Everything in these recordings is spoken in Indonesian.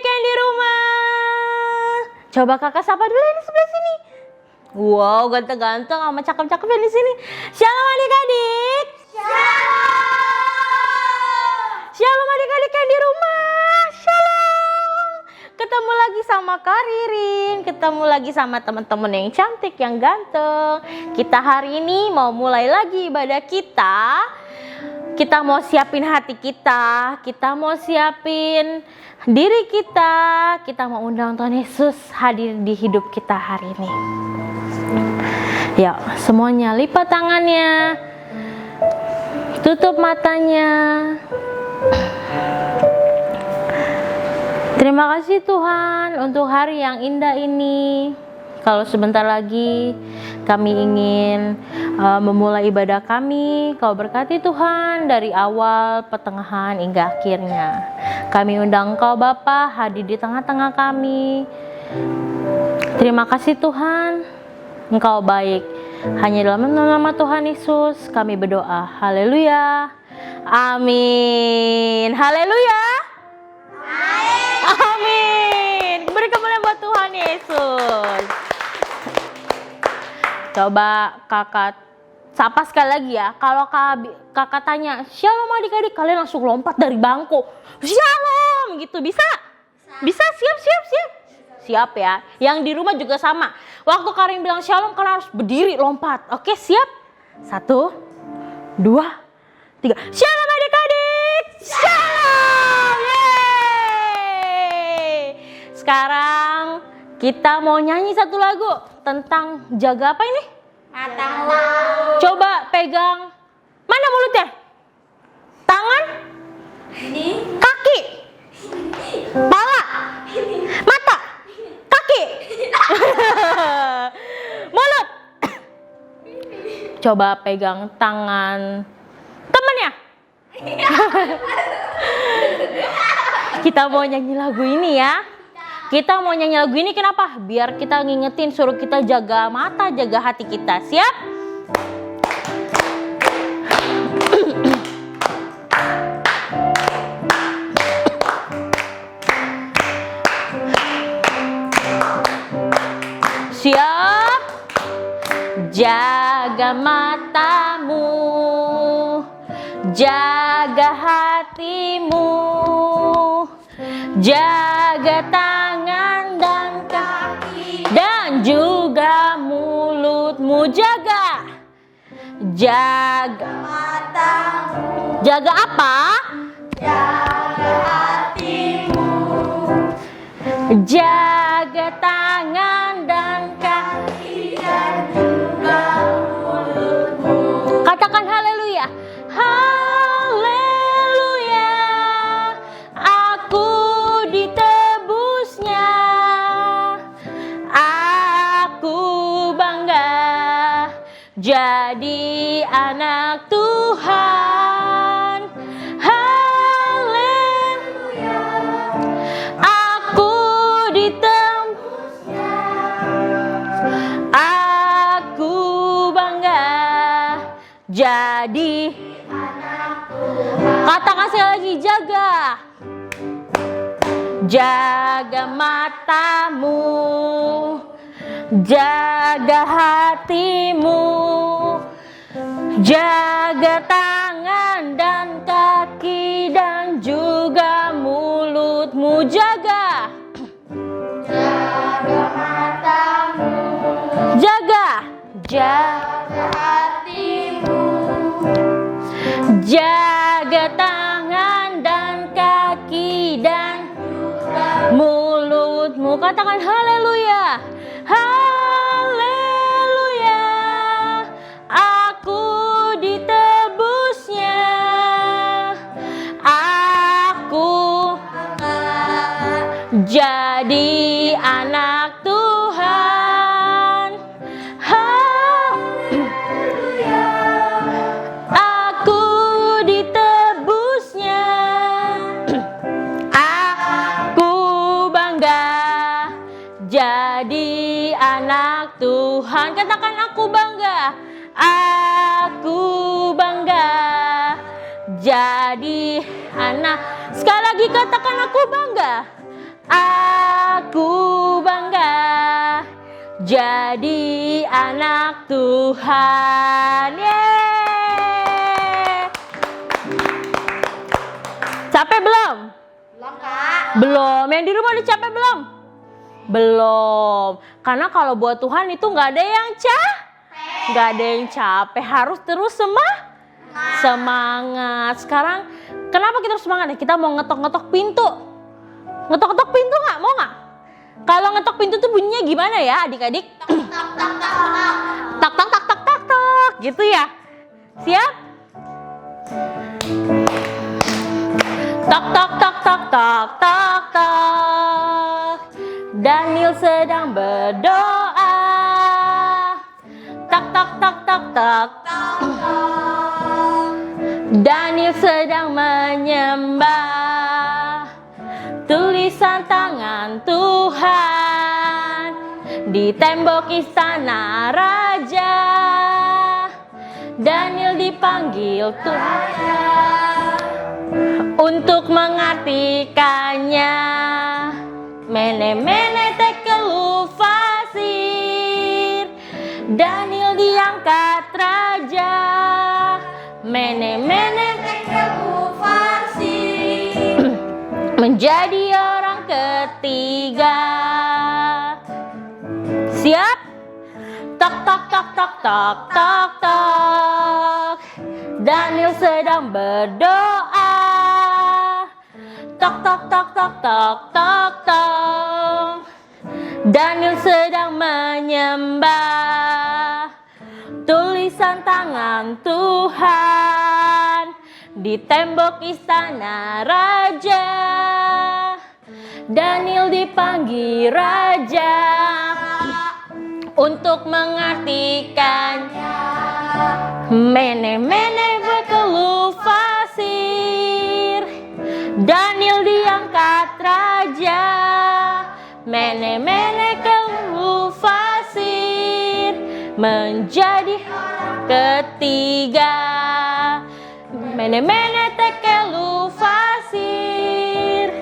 adik-adik yang di rumah. Coba kakak sapa dulu yang di sebelah sini. Wow, ganteng-ganteng sama cakep-cakep yang di sini. Shalom adik-adik. Shalom adik-adik yang di rumah. Shalom. Ketemu lagi sama Kak Ririn, ketemu lagi sama teman-teman yang cantik, yang ganteng. Kita hari ini mau mulai lagi ibadah kita. Kita mau siapin hati kita mau siapin diri kita mau undang Tuhan Yesus hadir di hidup kita hari ini. Ya, semuanya lipat tangannya, tutup matanya. Terima kasih Tuhan untuk hari yang indah ini. Kalau sebentar lagi kami ingin memulai ibadah kami, Kau berkati Tuhan dari awal, pertengahan hingga akhirnya. Kami undang Kau Bapa hadir di tengah-tengah kami. Terima kasih Tuhan, Engkau baik. Hanya dalam nama Tuhan Yesus kami berdoa. Haleluya. Amin. Haleluya. Amin. Beri kemuliaan buat Tuhan Yesus. Coba kakak sapa sekali lagi ya. Kalau kakak tanya, "Shalom adik-adik," kalian langsung lompat dari bangku. "Shalom," gitu. Bisa? Bisa? Siap ya. Yang di rumah juga sama. Waktu Karin bilang shalom, kalian harus berdiri lompat. Oke, siap? 1, 2, 3. Shalom adik-adik. Shalom. Yeay. Sekarang kita mau nyanyi satu lagu tentang jaga apa ini? Mata mulut. Coba pegang. Mana mulutnya? Tangan? Kaki? Kepala? Mata? Kaki? Mulut? Coba pegang tangan temennya. Kita mau nyanyi lagu ini ya. Kita mau nyanyi lagu ini kenapa? Biar kita ngingetin, suruh kita jaga mata, jaga hati kita. Siap? Siap? Jaga matamu, jaga hatimu, jaga tangan dan kaki dan juga mulutmu. Jaga Matamu. jaga apa? Jaga hatimu. Jaga tangan dan kaki Dan juga mulutmu. Katakan haleluya. Haleluya. Aku ditebusnya. Aku bangga jadi anak Tuhan. Haleluya. Aku ditebusnya. Aku bangga jadi Anak Tuhan. Katakan sekali lagi, jaga. Jaga matamu, jaga hatimu, jaga tangan dan kaki dan juga mulutmu. Jaga. Jaga matamu. Jaga. Jaga hatimu. Jaga tangan dan kaki dan mulutmu. Katakan haleluya. Haleluya. Aku ditebusnya. Aku jadi anak Tuhan. Aku ditebusnya. Aku bangga jadi anak Tuhan. Katakan aku bangga. Aku bangga jadi anak. Sekali lagi katakan aku bangga. Aku bangga jadi anak Tuhan. Yeay. Capek belum? Belum, Kak. Belum. Yang di rumah udah capek belum? Belum. Karena kalau buat Tuhan itu nggak ada yang nggak ada yang capek. Harus terus semangat. Sekarang kenapa kita harus semangat? Kita mau ngetok-ngetok pintu. Ngetok-ngetok pintu nggak? Mau nggak? Kalau ngetok pintu tuh bunyinya gimana ya adik-adik? Tak tak tak tak. Tak tak tak tak tak tak. Gitu ya. Siap? Tak tak tak tak tak tak tak. Daniel sedang berdoa. Tak tak tak tak tak. Daniel sedang menyembah tulisan tangan Tuhan di tembok istana raja. Daniel dipanggil Tuhan untuk mengartikannya. Mene mene tekel fasir. Daniel diangkat raja. Mene mene tekel fasir. Menjadi orang ketiga. Siap? Tak tak tak tak tak tak tak. Daniel sedang berdoa. Tak tak tak tak tak tak tak. Daniel sedang menyembah tulisan tangan Tuhan di tembok istana raja. Daniel dipanggil raja untuk mengartikannya. Mene mene bekelu fasir. Daniel diangkat raja. Mene mene kelu fasir. Menjadi ketiga. Mene mene tekelu fasir.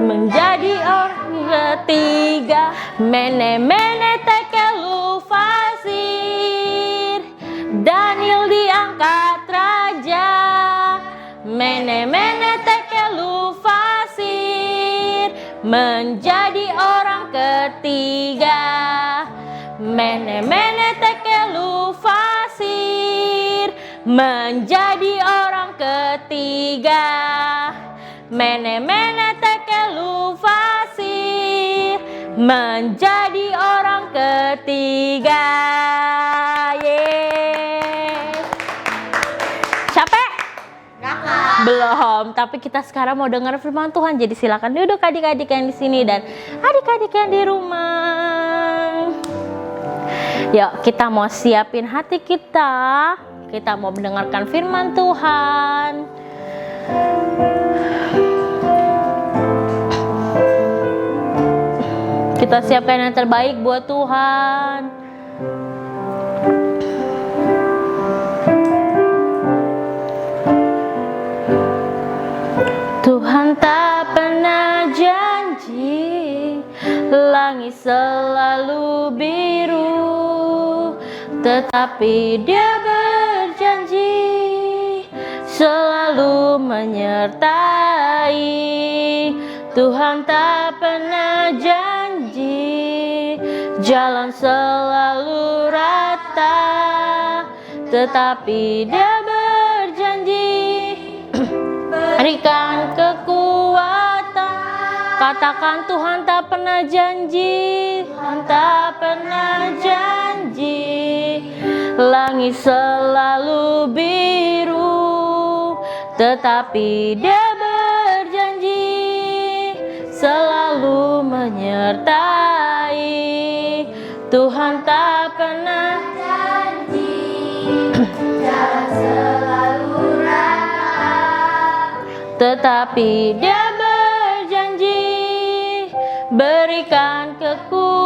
Menjadi orang ketiga. Mene mene tekelu fasir. Daniel diangkat raja. Mene mene tekelu fasir. Menjadi orang ketiga. Mene mene tekelu fasir. Menjadi orang ketiga. Mene mene tekelu fasir. Menjadi orang ketiga. Yeay. Capek? Belum, tapi kita sekarang mau dengar firman Tuhan. Jadi silakan duduk adik-adik yang di sini dan adik-adik yang di rumah. Yuk, kita mau siapin hati kita. Kita mau mendengarkan firman Tuhan. Kita siapkan yang terbaik buat Tuhan. Tuhan tak pernah janji langit selalu biru, tetapi Dia berjanji selalu menyertai. Tuhan tak pernah janji jalan selalu rata, tetapi Dia berjanji berikan kekuatan. Katakan Tuhan tak pernah janji, Tuhan tak pernah janji langit selalu biru, tetapi Dia berjanji selalu menyertai. Tuhan tak pernah janji jalan selalu rata, tetapi Dia berjanji berikan kekuatan.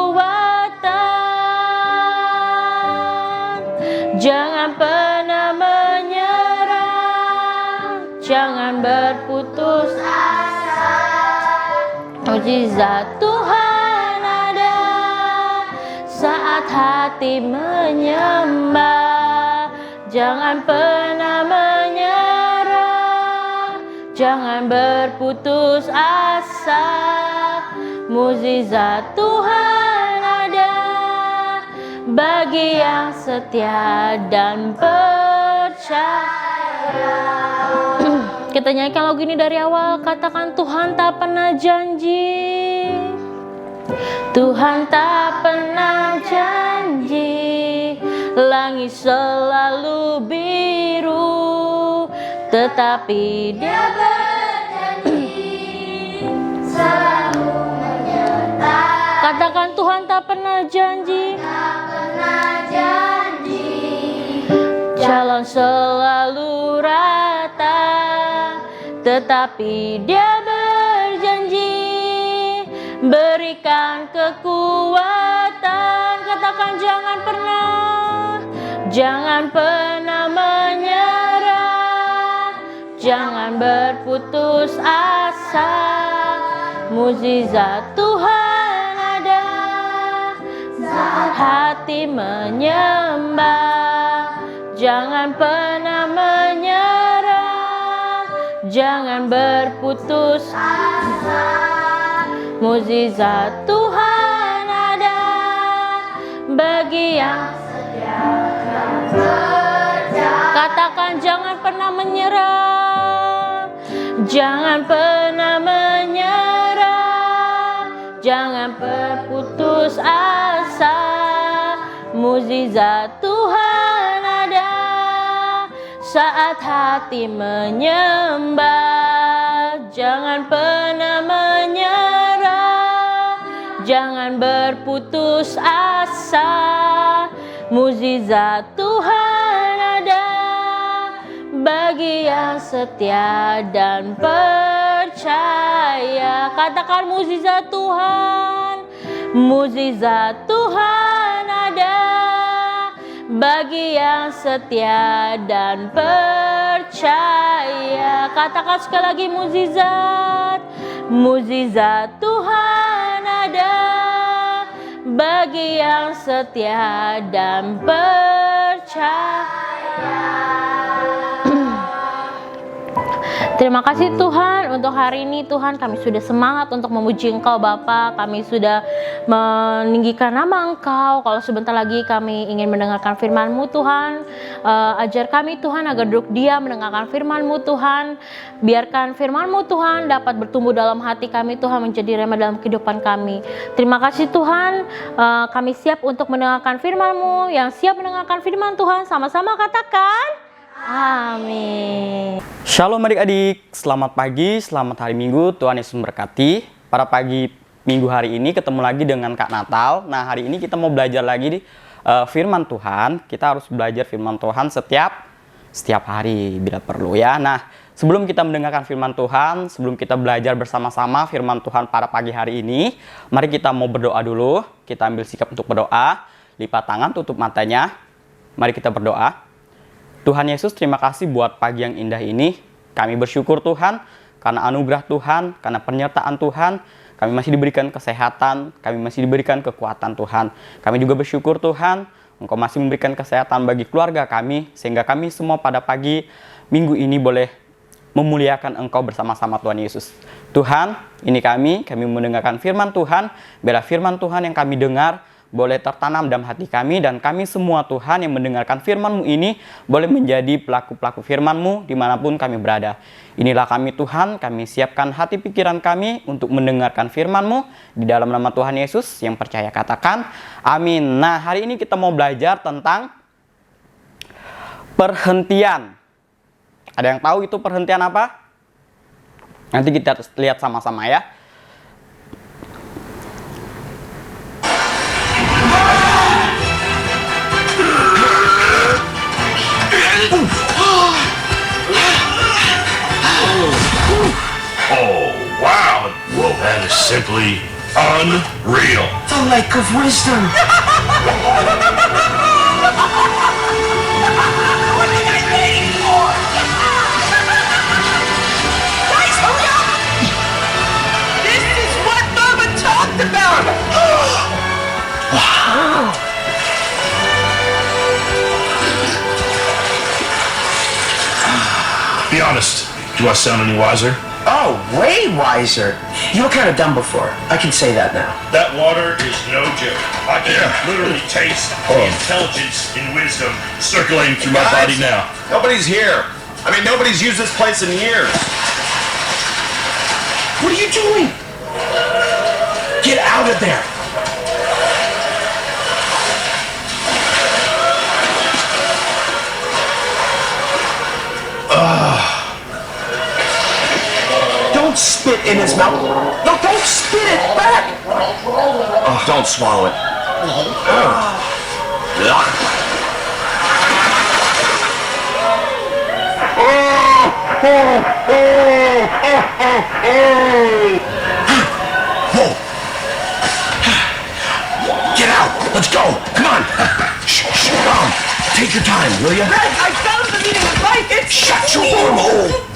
Jangan pernah menyerah, jangan berputus asa. Mujizat Tuhan ada saat hati menyembah. Jangan pernah menyerah, jangan berputus asa. Mujizat Tuhan ada bagi yang setia dan percaya. Kita nyanyikan lagu ini dari awal. Katakan, Tuhan tak pernah janji, Tuhan tak pernah janji langit selalu biru, tetapi Dia berjanji selalu menyertai. Katakan, Tuhan tak pernah janji, tak pernah janji jalan selalu rata, tetapi Dia berjanji berikan kekuatan. Katakan, jangan pernah menyerah, jangan berputus asa. Mujizat Tuhan ada saat hati menyembah. Jangan pernah menyerah, jangan berputus asa. Mujizat Tuhan ada bagi yang setia dan percaya. Katakan, jangan pernah menyerah, jangan pernah menyerah, jangan berputus asa. Mujizat Tuhan ada saat hati menyembah. Jangan pernah menyerah, jangan berputus asa. Mujizat Tuhan ada bagi yang setia dan percaya. Katakan, mujizat Tuhan, mujizat Tuhan ada bagi yang setia dan percaya. Katakan sekali lagi, mujizat, mujizat Tuhan ada bagi yang setia dan percaya. Terima kasih Tuhan untuk hari ini. Tuhan, kami sudah semangat untuk memuji Engkau Bapa. Kami sudah meninggikan nama Engkau. Kalau sebentar lagi kami ingin mendengarkan firman-Mu Tuhan, ajar kami Tuhan agar duduk diam mendengarkan firman-Mu Tuhan. Biarkan firman-Mu Tuhan dapat bertumbuh dalam hati kami Tuhan, menjadi rema dalam kehidupan kami. Terima kasih Tuhan, kami siap untuk mendengarkan firman-Mu. Yang siap mendengarkan firman Tuhan, sama-sama katakan amin. Shalom adik-adik, selamat pagi, selamat hari Minggu, Tuhan Yesus memberkati. Pada pagi Minggu hari ini ketemu lagi dengan Kak Natal. Nah, hari ini kita mau belajar lagi di firman Tuhan. Kita harus belajar firman Tuhan setiap hari bila perlu ya. Nah, sebelum kita mendengarkan firman Tuhan, sebelum kita belajar bersama-sama firman Tuhan pada pagi hari ini, mari kita mau berdoa dulu. Kita ambil sikap untuk berdoa, lipat tangan, tutup matanya. Mari kita berdoa. Tuhan Yesus, terima kasih buat pagi yang indah ini. Kami bersyukur Tuhan, karena anugerah Tuhan, karena penyertaan Tuhan, kami masih diberikan kesehatan, kami masih diberikan kekuatan Tuhan. Kami juga bersyukur Tuhan, Engkau masih memberikan kesehatan bagi keluarga kami, sehingga kami semua pada pagi Minggu ini boleh memuliakan Engkau bersama-sama Tuhan Yesus. Tuhan, ini kami mendengarkan firman Tuhan, biarlah firman Tuhan yang kami dengar boleh tertanam dalam hati kami, dan kami semua Tuhan yang mendengarkan firman-Mu ini boleh menjadi pelaku-pelaku firman-Mu dimanapun kami berada. Inilah kami Tuhan, kami siapkan hati pikiran kami untuk mendengarkan firman-Mu di dalam nama Tuhan Yesus yang percaya katakan amin. Nah, hari ini kita mau belajar tentang perhentian. Ada yang tahu itu perhentian apa? Nanti kita lihat sama-sama ya. Oh, wow. Well, that is simply unreal. The lake of wisdom. What are you guys waiting for? Guys, hurry up! This is what Be honest. Do I sound any wiser? Oh, way wiser. You were kind of dumb before. I can say that now. That water is no joke. I can literally taste the intelligence and wisdom circulating through my body now. Nobody's here. I mean, nobody's used this place in years. What are you doing? Get out of there. Don't spit in his mouth. No, don't spit it back. Oh, don't swallow it. Whoa. Get out. Let's go. Come on. Shh, shh, take your time, will you? Red, I found the meaning of life. It's shut your wormhole.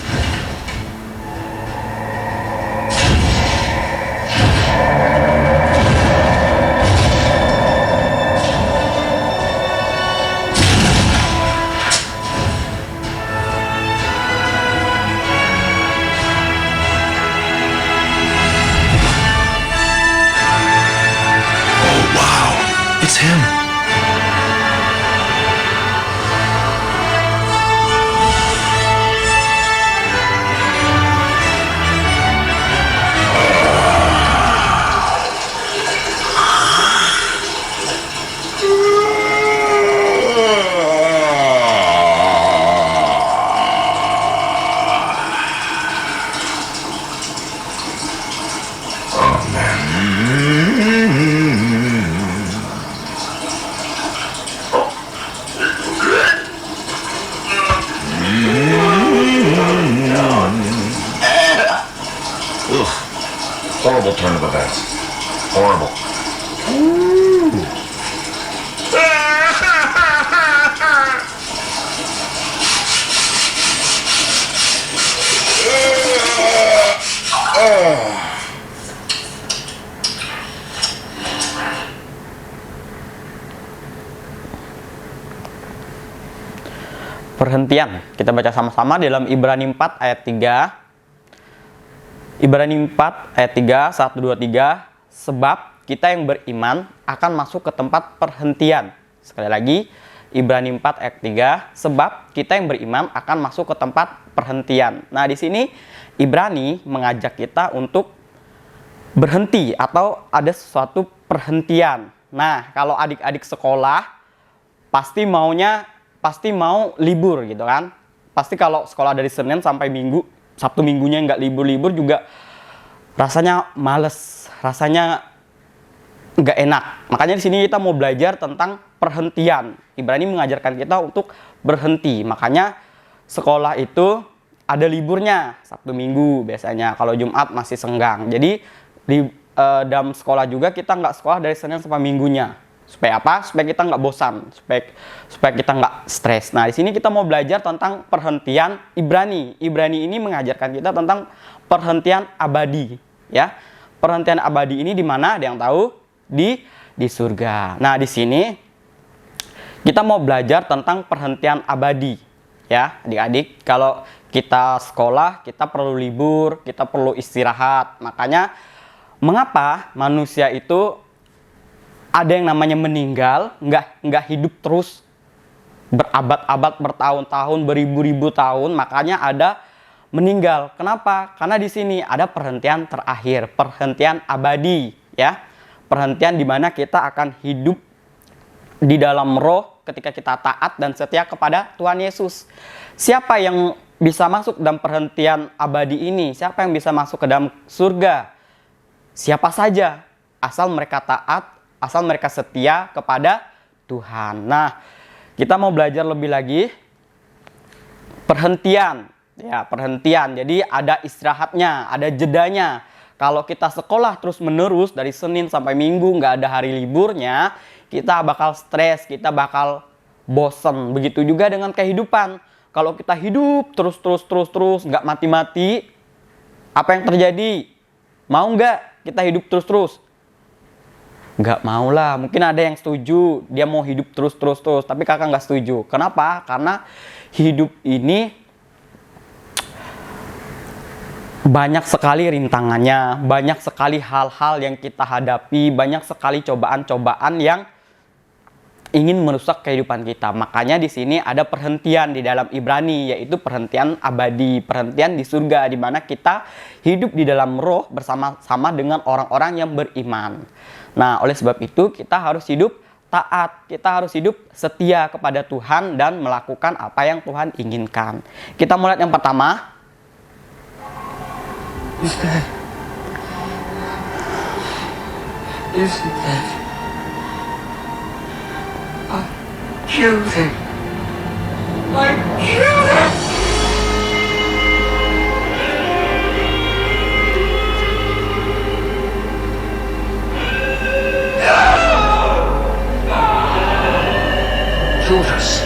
It's him. Horrible turn of events. Horrible. Perhentian. Kita baca sama-sama dalam Ibrani 4 ayat 3. Ibrani 4 ayat 3, 1, 2, 3. Sebab kita yang beriman akan masuk ke tempat perhentian. Sekali lagi, Ibrani 4 ayat 3. Sebab kita yang beriman akan masuk ke tempat perhentian. Nah, di sini Ibrani mengajak kita untuk berhenti atau ada sesuatu perhentian. Nah, kalau adik-adik sekolah pasti mau libur gitu kan. Pasti kalau sekolah dari Senin sampai Minggu, Sabtu Minggunya nggak libur-libur juga rasanya males, rasanya nggak enak. Makanya di sini kita mau belajar tentang perhentian. Ibrani mengajarkan kita untuk berhenti. Makanya sekolah itu ada liburnya Sabtu Minggu biasanya. Kalau Jumat masih senggang. Jadi di dalam sekolah juga kita nggak sekolah dari Senin sampai Minggunya. Supaya apa? Supaya kita nggak bosan, supaya kita nggak stres. Nah, di sini kita mau belajar tentang perhentian Ibrani. Ibrani ini mengajarkan kita tentang perhentian abadi, ya. Perhentian abadi ini di mana? Ada yang tahu? Di surga. Nah, di sini kita mau belajar tentang perhentian abadi, ya, adik-adik. Kalau kita sekolah, kita perlu libur, kita perlu istirahat. Makanya, mengapa manusia itu ada yang namanya meninggal, nggak hidup terus berabad-abad, bertahun-tahun, beribu-ribu tahun, makanya ada meninggal. Kenapa? Karena di sini ada perhentian terakhir, perhentian abadi, ya. Perhentian di mana kita akan hidup di dalam roh ketika kita taat dan setia kepada Tuhan Yesus. Siapa yang bisa masuk dalam perhentian abadi ini? Siapa yang bisa masuk ke dalam surga? Siapa saja, asal mereka taat, asal mereka setia kepada Tuhan. Nah, kita mau belajar lebih lagi perhentian. Ya, perhentian. Jadi ada istirahatnya, ada jedanya. Kalau kita sekolah terus-menerus dari Senin sampai Minggu, nggak ada hari liburnya, kita bakal stres, kita bakal bosen. Begitu juga dengan kehidupan. Kalau kita hidup terus, nggak mati-mati, apa yang terjadi? Mau nggak kita hidup terus-terus? Nggak mau lah, mungkin ada yang setuju, dia mau hidup terus, tapi kakak nggak setuju. Kenapa? Karena hidup ini banyak sekali rintangannya, banyak sekali hal-hal yang kita hadapi, banyak sekali cobaan-cobaan yang ingin merusak kehidupan kita. Makanya di sini ada perhentian di dalam Ibrani, yaitu perhentian abadi, perhentian di surga, di mana kita hidup di dalam roh bersama-sama dengan orang-orang yang beriman. Nah, oleh sebab itu kita harus hidup taat, kita harus hidup setia kepada Tuhan dan melakukan apa yang Tuhan inginkan. Kita mulai yang pertama. Killed him. I killed him. Judas.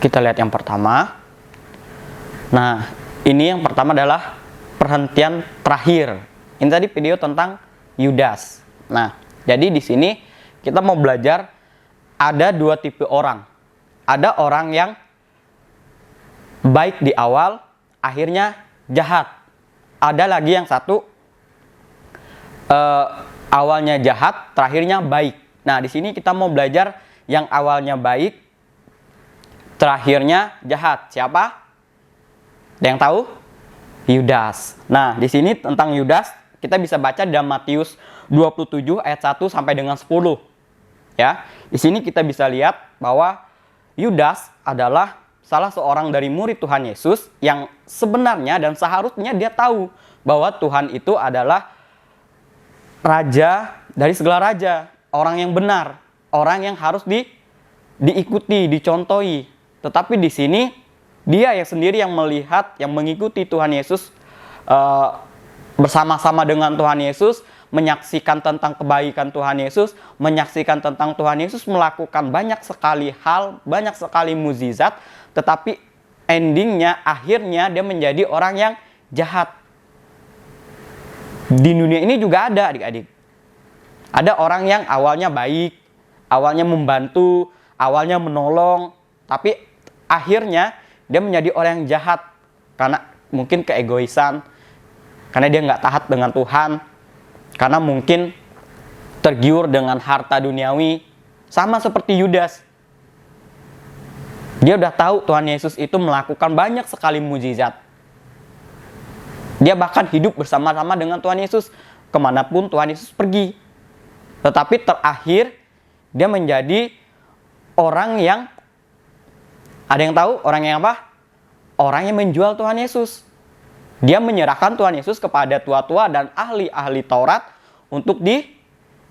Kita lihat yang pertama. Nah, ini yang pertama adalah perhentian terakhir. Ini tadi video tentang Yudas. Nah, jadi di sini kita mau belajar ada dua tipe orang. Ada orang yang baik di awal, akhirnya jahat. Ada lagi yang satu, awalnya jahat, terakhirnya baik. Nah, di sini kita mau belajar yang awalnya baik, terakhirnya jahat. Siapa? Ada yang tahu? Yudas. Nah, di sini tentang Yudas kita bisa baca dalam Matius 27 ayat 1 sampai dengan 10. Ya. Di sini kita bisa lihat bahwa Yudas adalah salah seorang dari murid Tuhan Yesus yang sebenarnya dan seharusnya dia tahu bahwa Tuhan itu adalah raja dari segala raja, orang yang benar, orang yang harus diikuti, dicontohi. Tetapi di sini dia yang sendiri yang melihat, yang mengikuti Tuhan Yesus bersama-sama dengan Tuhan Yesus, menyaksikan tentang kebaikan Tuhan Yesus, menyaksikan tentang Tuhan Yesus melakukan banyak sekali hal, banyak sekali mukjizat, tetapi endingnya, akhirnya dia menjadi orang yang jahat. Di dunia ini juga ada adik-adik. Ada orang yang awalnya baik, awalnya membantu, awalnya menolong, tapi akhirnya dia menjadi orang yang jahat karena mungkin keegoisan, karena dia nggak taat dengan Tuhan, karena mungkin tergiur dengan harta duniawi, sama seperti Yudas. Dia udah tahu Tuhan Yesus itu melakukan banyak sekali mujizat. Dia bahkan hidup bersama-sama dengan Tuhan Yesus kemanapun Tuhan Yesus pergi. Tetapi terakhir dia menjadi orang yang, ada yang tahu orang yang apa? Orang yang menjual Tuhan Yesus. Dia menyerahkan Tuhan Yesus kepada tua-tua dan ahli-ahli Taurat untuk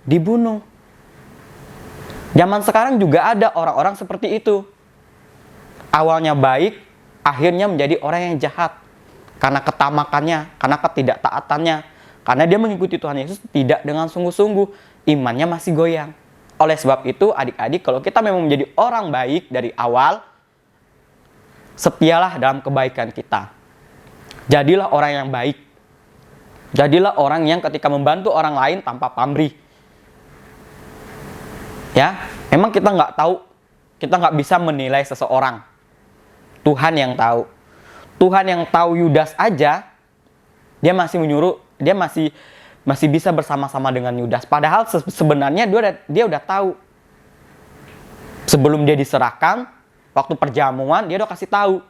dibunuh. Zaman sekarang juga ada orang-orang seperti itu. Awalnya baik, akhirnya menjadi orang yang jahat. Karena ketamakannya, karena ketidaktaatannya. Karena dia mengikuti Tuhan Yesus tidak dengan sungguh-sungguh. Imannya masih goyang. Oleh sebab itu, adik-adik, kalau kita memang menjadi orang baik dari awal, setialah dalam kebaikan kita. Jadilah orang yang baik. Jadilah orang yang ketika membantu orang lain tanpa pamrih. Ya, memang kita nggak tahu, kita nggak bisa menilai seseorang. Tuhan yang tahu. Tuhan yang tahu Yudas aja, dia masih menyuruh, dia masih bisa bersama-sama dengan Yudas. Padahal sebenarnya dia udah tahu. Sebelum dia diserahkan, waktu perjamuan dia udah kasih tahu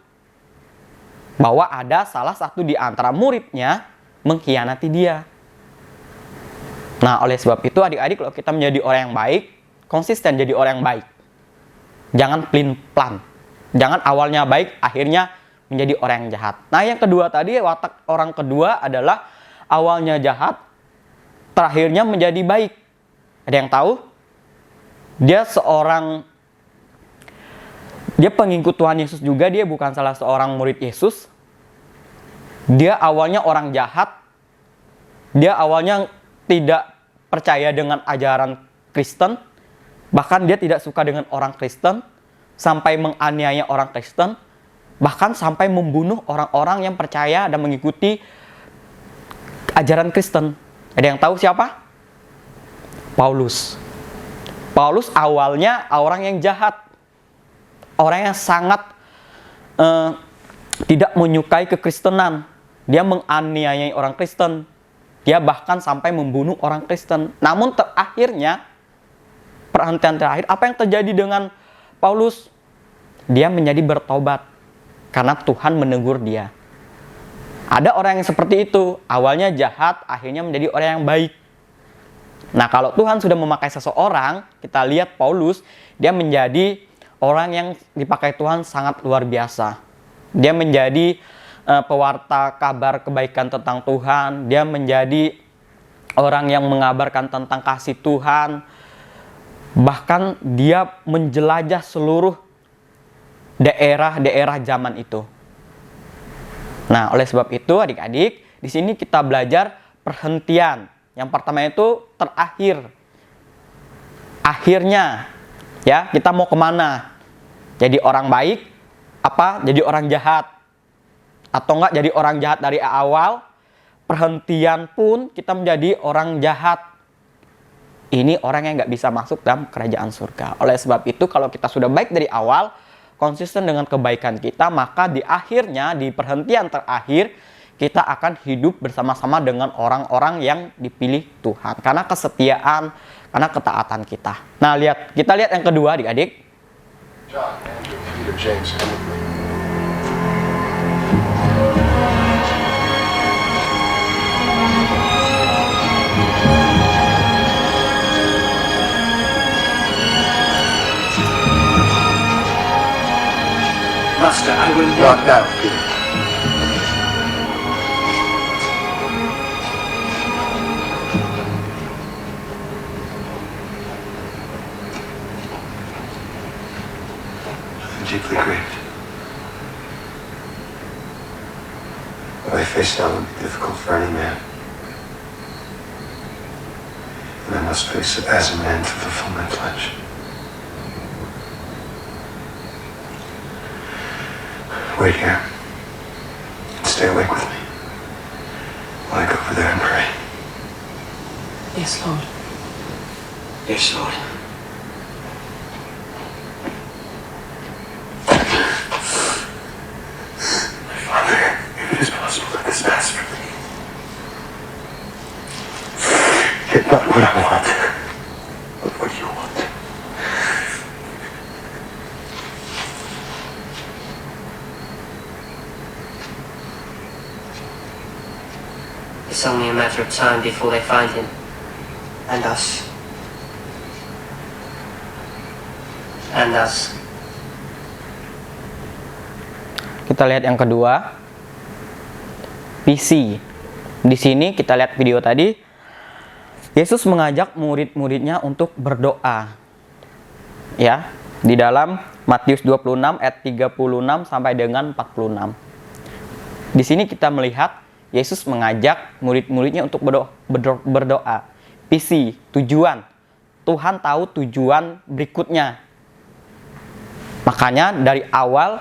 bahwa ada salah satu di antara muridnya mengkhianati dia. Nah, oleh sebab itu adik-adik, kalau kita menjadi orang yang baik, konsisten jadi orang yang baik. Jangan pelin-pelan. Jangan awalnya baik, akhirnya menjadi orang yang jahat. Nah, yang kedua tadi, watak orang kedua adalah awalnya jahat, terakhirnya menjadi baik. Ada yang tahu? Dia pengikut Tuhan Yesus juga, dia bukan salah seorang murid Yesus. Dia awalnya orang jahat. Dia awalnya tidak percaya dengan ajaran Kristen. Bahkan dia tidak suka dengan orang Kristen. Sampai menganiaya orang Kristen. Bahkan sampai membunuh orang-orang yang percaya dan mengikuti ajaran Kristen. Ada yang tahu siapa? Paulus. Paulus awalnya orang yang jahat. Orang yang sangat tidak menyukai kekristenan. Dia menganiayai orang Kristen. Dia bahkan sampai membunuh orang Kristen. Namun terakhirnya, perhentian terakhir, apa yang terjadi dengan Paulus? Dia menjadi bertobat. Karena Tuhan menegur dia. Ada orang yang seperti itu. Awalnya jahat, akhirnya menjadi orang yang baik. Nah, kalau Tuhan sudah memakai seseorang, kita lihat Paulus, dia menjadi orang yang dipakai Tuhan sangat luar biasa. Dia menjadi pewarta kabar kebaikan tentang Tuhan. Dia menjadi orang yang mengabarkan tentang kasih Tuhan. Bahkan dia menjelajah seluruh daerah-daerah zaman itu. Nah, oleh sebab itu adik-adik, di sini kita belajar perhentian. Yang pertama itu terakhir. Akhirnya, ya, kita mau kemana? Jadi orang baik, apa? Jadi orang jahat. Atau enggak jadi orang jahat dari awal, perhentian pun kita menjadi orang jahat. Ini orang yang nggak bisa masuk dalam kerajaan surga. Oleh sebab itu, kalau kita sudah baik dari awal, konsisten dengan kebaikan kita, maka di akhirnya, di perhentian terakhir, kita akan hidup bersama-sama dengan orang-orang yang dipilih Tuhan. Karena kesetiaan, karena ketaatan kita. Nah, kita lihat yang kedua adik-adik. John, Andrew, Peter, James, come with me. Master, I will Not now, Peter. I'm deeply grieved. What I face now would be difficult for any man. And I must face it as a man to fulfill my pledge. Wait here. Stay awake with me while I go over there and pray. Yes, Lord. Yes, Lord. Not what I want, but what you want. It's only a matter of time before they find him. And us. And us. Kita lihat yang kedua, PC. Di sini kita lihat video tadi, Yesus mengajak murid-muridnya untuk berdoa. Ya, di dalam Matius 26 ayat 36 sampai dengan 46. Di sini kita melihat Yesus mengajak murid-muridnya untuk berdoa. PC, tujuan. Tuhan tahu tujuan berikutnya. Makanya dari awal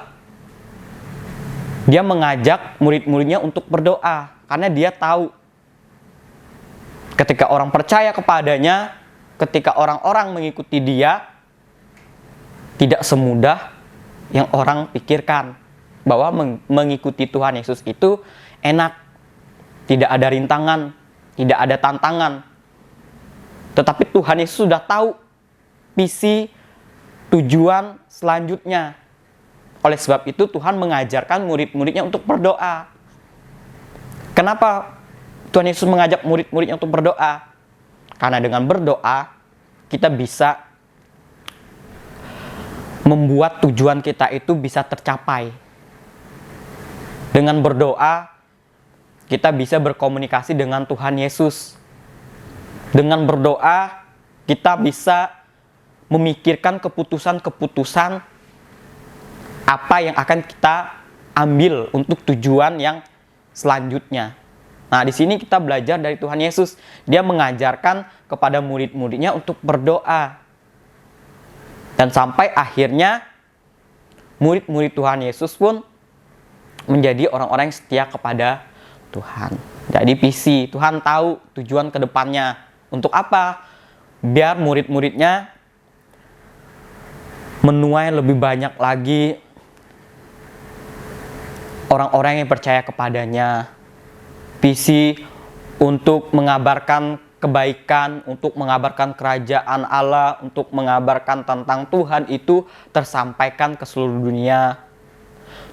dia mengajak murid-muridnya untuk berdoa. Karena dia tahu ketika orang percaya kepadanya, ketika orang-orang mengikuti dia, tidak semudah yang orang pikirkan. Bahwa mengikuti Tuhan Yesus itu enak. Tidak ada rintangan, tidak ada tantangan. Tetapi Tuhan Yesus sudah tahu visi tujuan selanjutnya. Oleh sebab itu Tuhan mengajarkan murid-muridnya untuk berdoa. Kenapa Tuhan Yesus mengajak murid-muridnya untuk berdoa? Karena dengan berdoa kita bisa membuat tujuan kita itu bisa tercapai. Dengan berdoa kita bisa berkomunikasi dengan Tuhan Yesus. Dengan berdoa kita bisa memikirkan keputusan-keputusan apa yang akan kita ambil untuk tujuan yang selanjutnya. Nah, di sini kita belajar dari Tuhan Yesus. Dia mengajarkan kepada murid-muridnya untuk berdoa. Dan sampai akhirnya murid-murid Tuhan Yesus pun menjadi orang-orang yang setia kepada Tuhan. Jadi visi, Tuhan tahu tujuan ke depannya. Untuk apa? Biar murid-muridnya menuai lebih banyak lagi orang-orang yang percaya kepadanya. Visi untuk mengabarkan kebaikan, untuk mengabarkan kerajaan Allah, untuk mengabarkan tentang Tuhan itu tersampaikan ke seluruh dunia.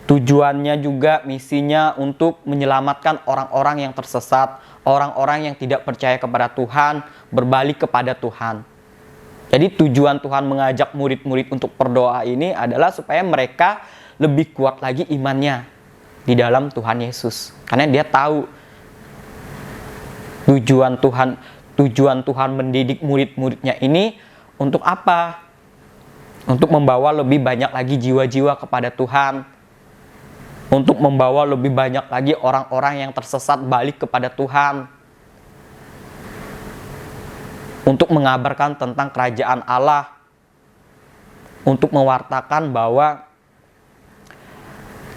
Tujuannya juga, misinya untuk menyelamatkan orang-orang yang tersesat, orang-orang yang tidak percaya kepada Tuhan, berbalik kepada Tuhan. Jadi tujuan Tuhan mengajak murid-murid untuk berdoa ini adalah supaya mereka lebih kuat lagi imannya di dalam Tuhan Yesus. Karena dia tahu tujuan Tuhan mendidik murid-muridnya ini untuk apa? Untuk membawa lebih banyak lagi jiwa-jiwa kepada Tuhan. Untuk membawa lebih banyak lagi orang-orang yang tersesat balik kepada Tuhan. Untuk mengabarkan tentang kerajaan Allah. Untuk mewartakan bahwa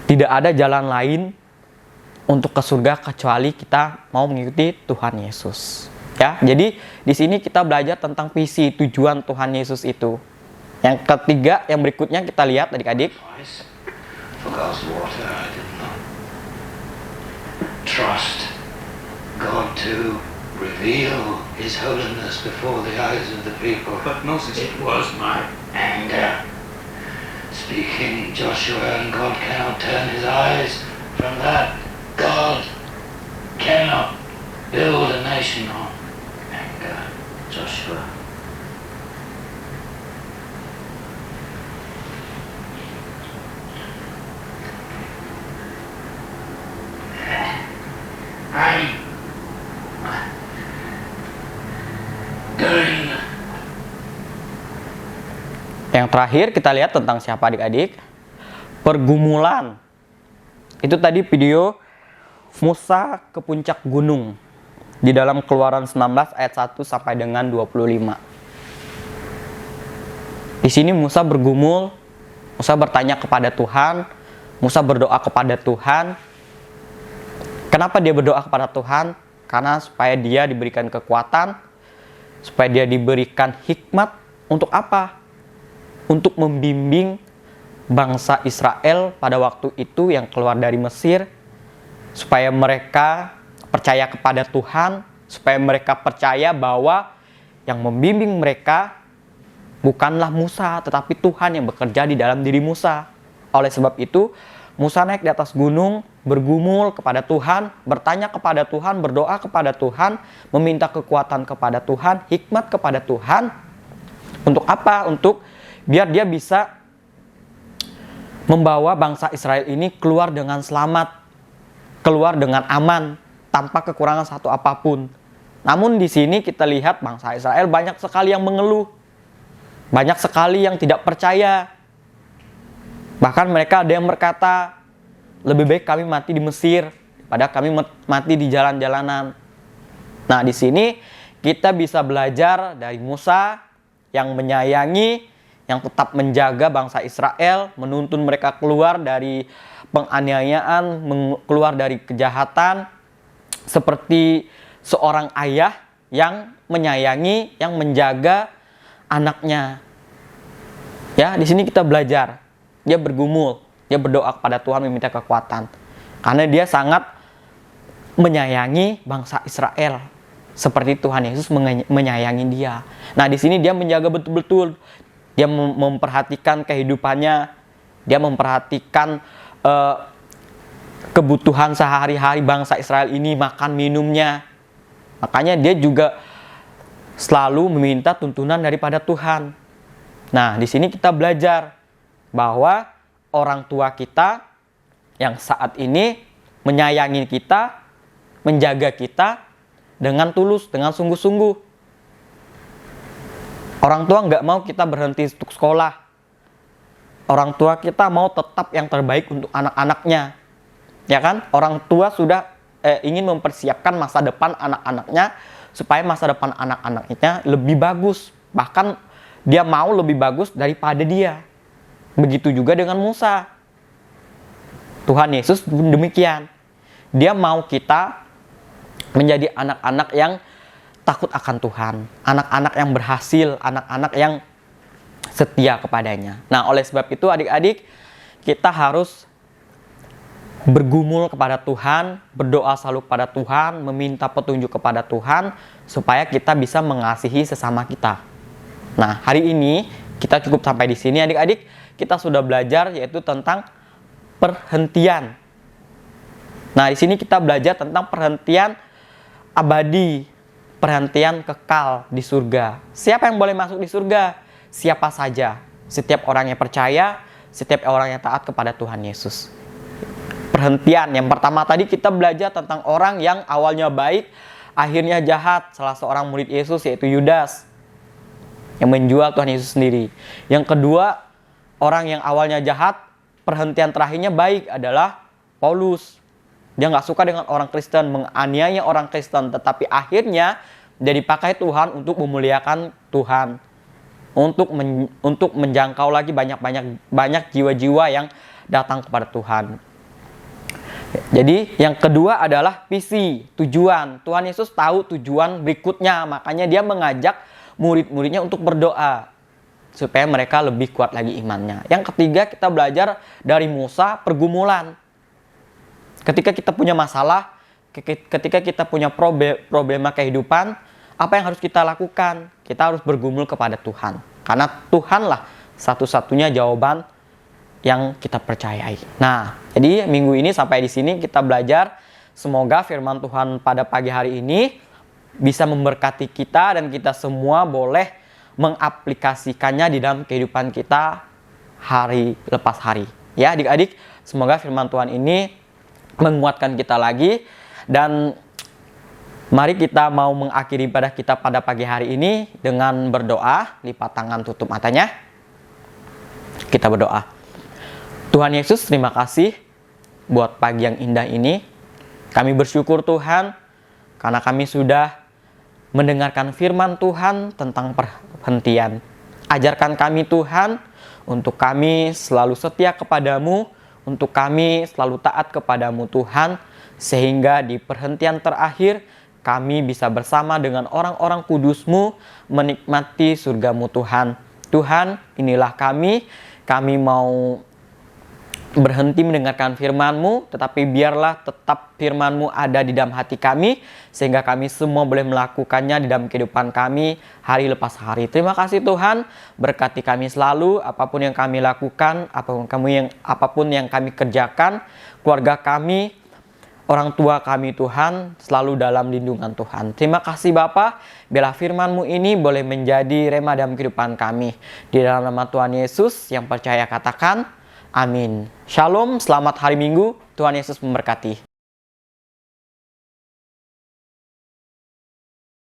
tidak ada jalan lain untuk ke surga kecuali kita mau mengikuti Tuhan Yesus. Ya, jadi di sini kita belajar tentang visi tujuan Tuhan Yesus itu. Yang ketiga, yang berikutnya kita lihat adik-adik. For God's water, I did not trust God to reveal His holiness before the eyes of the people. But Moses, it was my Anger. Speaking Joshua, and God cannot turn His eyes from that. God cannot build a nation on anger. Joshua. I'm doing. Yang terakhir kita lihat tentang siapa adik-adik? Pergumulan. Itu tadi video Musa ke puncak gunung di dalam Keluaran 19 ayat 1 sampai dengan 25. Di sini Musa bergumul, Musa bertanya kepada Tuhan, Musa berdoa kepada Tuhan. Kenapa dia berdoa kepada Tuhan? Karena supaya dia diberikan kekuatan, supaya dia diberikan hikmat. Untuk apa? Untuk membimbing bangsa Israel pada waktu itu yang keluar dari Mesir, supaya mereka percaya kepada Tuhan, supaya mereka percaya bahwa yang membimbing mereka bukanlah Musa, tetapi Tuhan yang bekerja di dalam diri Musa. Oleh sebab itu, Musa naik di atas gunung, bergumul kepada Tuhan, bertanya kepada Tuhan, berdoa kepada Tuhan, meminta kekuatan kepada Tuhan, hikmat kepada Tuhan. Untuk apa? Untuk biar dia bisa membawa bangsa Israel ini keluar dengan selamat, keluar dengan aman, tanpa kekurangan satu apapun. Namun di sini kita lihat bangsa Israel banyak sekali yang mengeluh, banyak sekali yang tidak percaya. Bahkan mereka ada yang berkata, lebih baik kami mati di Mesir daripada kami mati di jalan-jalanan. Nah, di sini kita bisa belajar dari Musa yang menyayangi, yang tetap menjaga bangsa Israel, menuntun mereka keluar dari penganiayaan, keluar dari kejahatan, seperti seorang ayah yang menyayangi, yang menjaga anaknya. Ya, di sini kita belajar. Dia bergumul, dia berdoa kepada Tuhan meminta kekuatan. Karena dia sangat menyayangi bangsa Israel. Seperti Tuhan Yesus menyayangi dia. Nah, di sini dia menjaga betul-betul. Dia memperhatikan kehidupannya. Dia memperhatikan kebutuhan sehari-hari bangsa Israel ini, makan minumnya. Makanya dia juga selalu meminta tuntunan daripada Tuhan. Nah, di sini kita belajar bahwa orang tua kita yang saat ini menyayangi kita, menjaga kita dengan tulus, dengan sungguh-sungguh. Orang tua nggak mau kita berhenti untuk sekolah. Orang tua kita mau tetap yang terbaik untuk anak-anaknya. Ya kan? Orang tua sudah ingin mempersiapkan masa depan anak-anaknya supaya masa depan anak-anaknya lebih bagus. Bahkan dia mau lebih bagus daripada dia. Begitu juga dengan Musa. Tuhan Yesus demikian. Dia mau kita menjadi anak-anak yang takut akan Tuhan. Anak-anak yang berhasil, anak-anak yang setia kepadanya. Nah, oleh sebab itu adik-adik, kita harus bergumul kepada Tuhan, berdoa selalu kepada Tuhan, meminta petunjuk kepada Tuhan, supaya kita bisa mengasihi sesama kita. Nah, hari ini kita cukup sampai di sini adik-adik. Kita sudah belajar yaitu tentang perhentian. Nah, di sini kita belajar tentang perhentian abadi, perhentian kekal di surga. Siapa yang boleh masuk di surga? Siapa saja. Setiap orang yang percaya, setiap orang yang taat kepada Tuhan Yesus. Perhentian. Yang pertama tadi kita belajar tentang orang yang awalnya baik, akhirnya jahat. Salah seorang murid Yesus yaitu Yudas yang menjual Tuhan Yesus sendiri. Yang kedua, orang yang awalnya jahat, perhentian terakhirnya baik adalah Paulus. Dia nggak suka dengan orang Kristen, menganiaya orang Kristen, tetapi akhirnya dia dipakai Tuhan untuk memuliakan Tuhan, untuk menjangkau lagi banyak jiwa-jiwa yang datang kepada Tuhan. Jadi yang kedua adalah visi, tujuan. Tuhan Yesus tahu tujuan berikutnya, makanya dia mengajak murid-muridnya untuk berdoa supaya mereka lebih kuat lagi imannya. Yang ketiga, kita belajar dari Musa, pergumulan. Ketika kita punya masalah, ketika kita punya problema kehidupan, apa yang harus kita lakukan? Kita harus bergumul kepada Tuhan. Karena Tuhanlah satu-satunya jawaban yang kita percayai. Nah, jadi minggu ini sampai di sini kita belajar. Semoga firman Tuhan pada pagi hari ini bisa memberkati kita dan kita semua boleh mengaplikasikannya di dalam kehidupan kita hari lepas hari. Ya, adik-adik, semoga firman Tuhan ini menguatkan kita lagi, dan mari kita mau mengakhiri ibadah kita pada pagi hari ini dengan berdoa. Lipat tangan, tutup matanya. Kita berdoa. Tuhan Yesus, terima kasih buat pagi yang indah ini. Kami bersyukur Tuhan karena kami sudah mendengarkan firman Tuhan tentang perhentian. Ajarkan kami Tuhan untuk kami selalu setia kepadamu, untuk kami selalu taat kepadamu Tuhan, sehingga di perhentian terakhir kami bisa bersama dengan orang-orang kudus-Mu menikmati surga-Mu Tuhan. Tuhan, inilah kami mau berhenti mendengarkan firman-Mu, tetapi biarlah tetap firman-Mu ada di dalam hati kami, sehingga kami semua boleh melakukannya di dalam kehidupan kami hari lepas hari. Terima kasih Tuhan, berkati kami selalu, apapun yang kami lakukan, apapun yang kami kerjakan, keluarga kami, orang tua kami Tuhan, selalu dalam lindungan Tuhan. Terima kasih Bapa, biarlah firman-Mu ini boleh menjadi rema dalam kehidupan kami. Di dalam nama Tuhan Yesus yang percaya katakan, amin. Shalom, selamat hari Minggu, Tuhan Yesus memberkati.